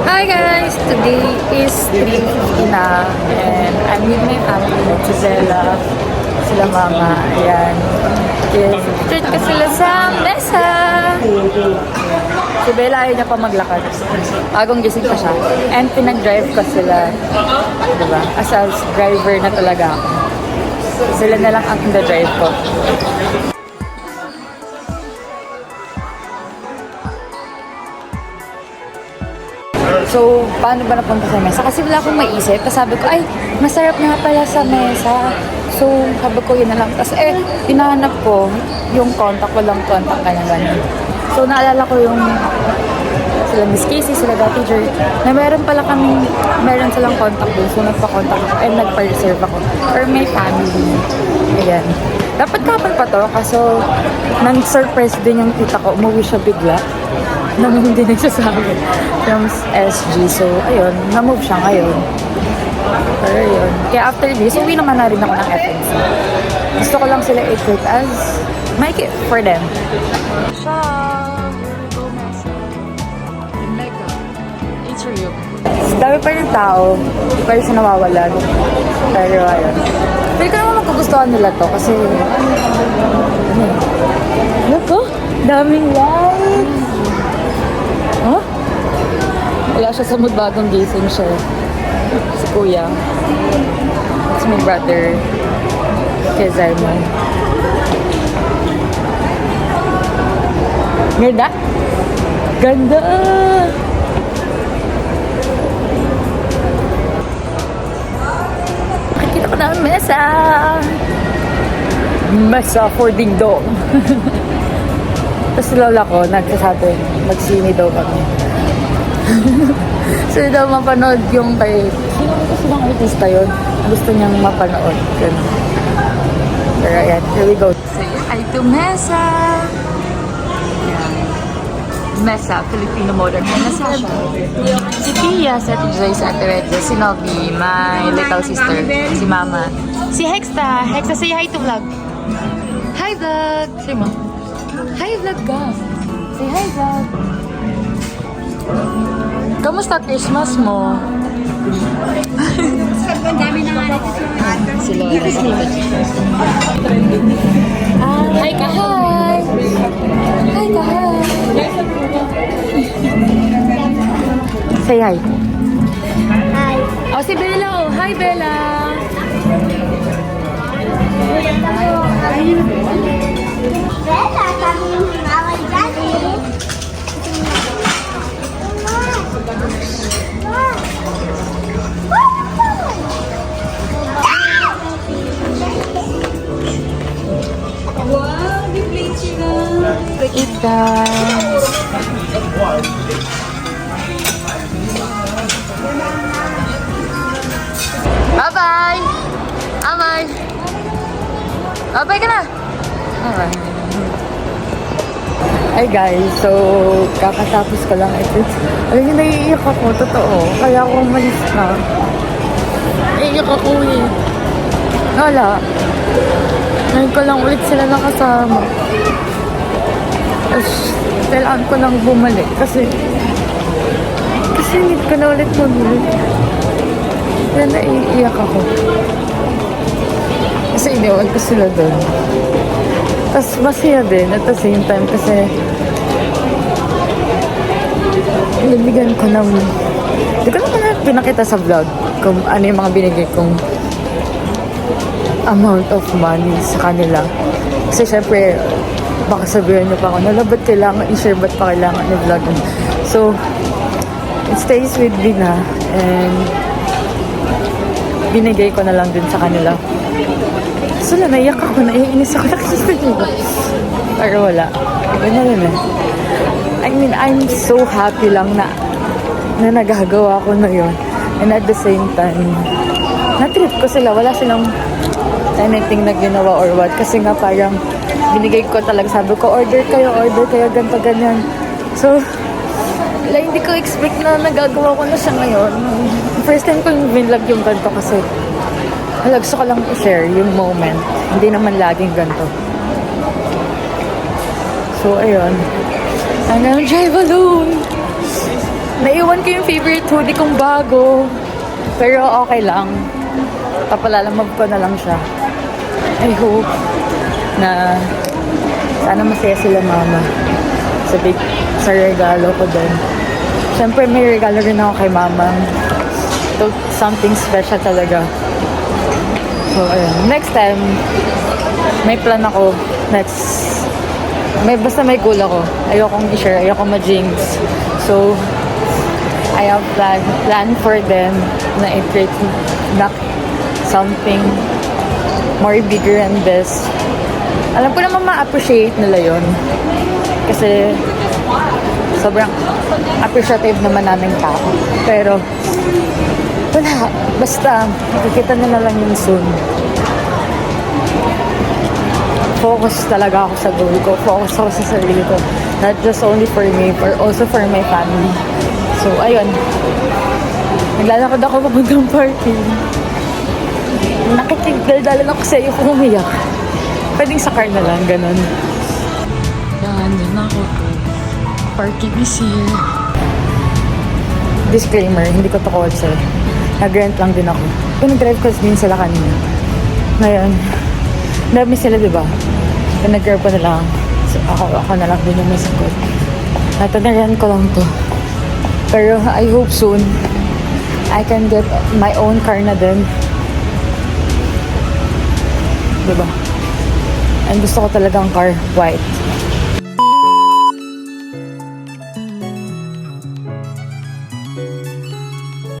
Hi guys! Today is 3:50 na and I'm with my family, si Zella, sila mama, ayan. Yes, treat ko sila sa mesa! Si Bella ayaw niya pa maglakad. Bagong gising pa siya. And pinag-drive ko sila. Diba? As a driver na talaga ako. Sila na lang ang drive ko. So, paano ba napunta sa mesa? Kasi wala akong maisip. Tapos sabi ko, ay, masarap nga pala sa mesa. So, sabi ko, yun na lang. Tapos, hinahanap ko yung contact, walang contact ka na gano'n. So, naalala ko yung sila Miss Casey, sila Dati Jer, na meron silang contact doon. So, nagpa-contact ako and nagpa-reserve ako for my family. Ayan. Dapat kapag pa to, kaso nang-surprise din yung tita ko. Umuwi siya bigla. Nang hindi nagsasabi from SG. So, ayun, na-move siya ngayon. Pero yun. Kaya after this, uwi naman na rin ako ng FNC. Gusto ko lang sila i-treat as my gift for them. Siya! Mega. It's for you. Dami pa rin tao. Hindi pa rin siya nawawalan. Pero ayun. Pero ko naman magkagustuhan nila to kasi ano to? Daming lights! Huh? Wala siya sa mood, bagong gising siya. Si Kuya. It's my brother. Kezarmo. Ganda? Ganda! Nakikita ko na ang mesa! Mesa for ding dong! Tapos lola ko, nagsasabi, magsini daw kami. So daw mapanood yung kay... Sino bang artista yun? Gusto niyang mapanood. Ganun. Pero ayan, here we go. So ay to Mesa! Ayan. Mesa, Filipino Modern. Mesa siya. Si Pia, si Ate Joyce, Ate Redja, si Novi, my little sister, si Mama. Si Hexta. Hexta, say hi to vlog. Hi vlog! Say mo. Hi vlog ka. Say hi vlog. Kamusta Christmas mo? Ang dami na nga nito Si Lola. Hi ka, hi! Hi ka, hi! Say hi. Hi. Oh, si Bella. Oh. Hi, Bella. Bella, kami yung away dati. Wow, di-plate sila. Eat guys. Bye-bye! Amay! Bye-bye ka na! Okay. Hi guys, so kakatapos ko lang ito. Alam niyo, naiiyak ako, totoo. Kaya ako umalis na. Naiiyak ako eh. Wala. Ngayon ko lang ulit sila nakasama. Tapos, kailangan ko lang bumalik kasi need ko na ulit bumalik. Kaya naiiyak ako. Kasi iniwan ko sila doon. Tapos masaya din at the same time kasi nabigyan ko ng... Hindi ko naman pinakita sa vlog kung ano yung mga binigay kong amount of money sa kanila. Kasi syempre, baka sabihin niyo pa ako, ba't kailangan i-share, ba't pa kailangan i-vlog? So, it stays with me na and binigay ko na lang din sa kanila. So, naiyak ako, naiinis ako, nakikita niyo ba? Pero wala. Ganyan rin eh. I mean, I'm so happy lang na nagagawa ko na yun. And at the same time, na-trip ko sila. Wala silang anything na ginawa or what. Kasi nga parang binigay ko talaga. Sabi ko, order kayo, ganito, ganyan. So, wala, hindi ko expect na nagagawa ko na siya ngayon. First time ko yung vlog yung ganito kasi gusto ko lang i-share yung moment. Hindi naman laging ganito. So, ayun. I'm gonna drive alone. Naiwan ko yung favorite hoodie kong bago. Pero okay lang. Papalalamag ko na lang siya. I hope na sana masaya sila mama sa regalo ko din. Siyempre may regalo rin ako kay mama. Something special talaga. So ayun. Next time, may plan ako. Basta may goal ako. Ayokong i-share, ayokong ma-jinx. So, I have plan for them na i-create na something more bigger and best. Alam ko naman ma-appreciate nila yon. Kasi sobrang appreciative naman naming tao. Pero wala. Basta makikita na lang yun soon. Focus talaga ako sa goal ko. Focus ako sa sarili ko. Not just only for me, but also for my family. So, ayun. Naglalakad ako papuntang parking. Nakikigdaldalan ako sa iyo kung umiyak. Pwedeng sa car na lang, ganun. Yan, yun ako. Parking is here. Disclaimer, hindi ko to call sir. Nag-rent lang din ako. Nag-drive ko din sila kanina. Ngayon, dami sila, diba? Nag-grab ko na lang. So, ako na lang din yung may sagot. At na-rent ko lang to. Pero I hope soon, I can get my own car na din. Diba? And gusto ko talagang car, white.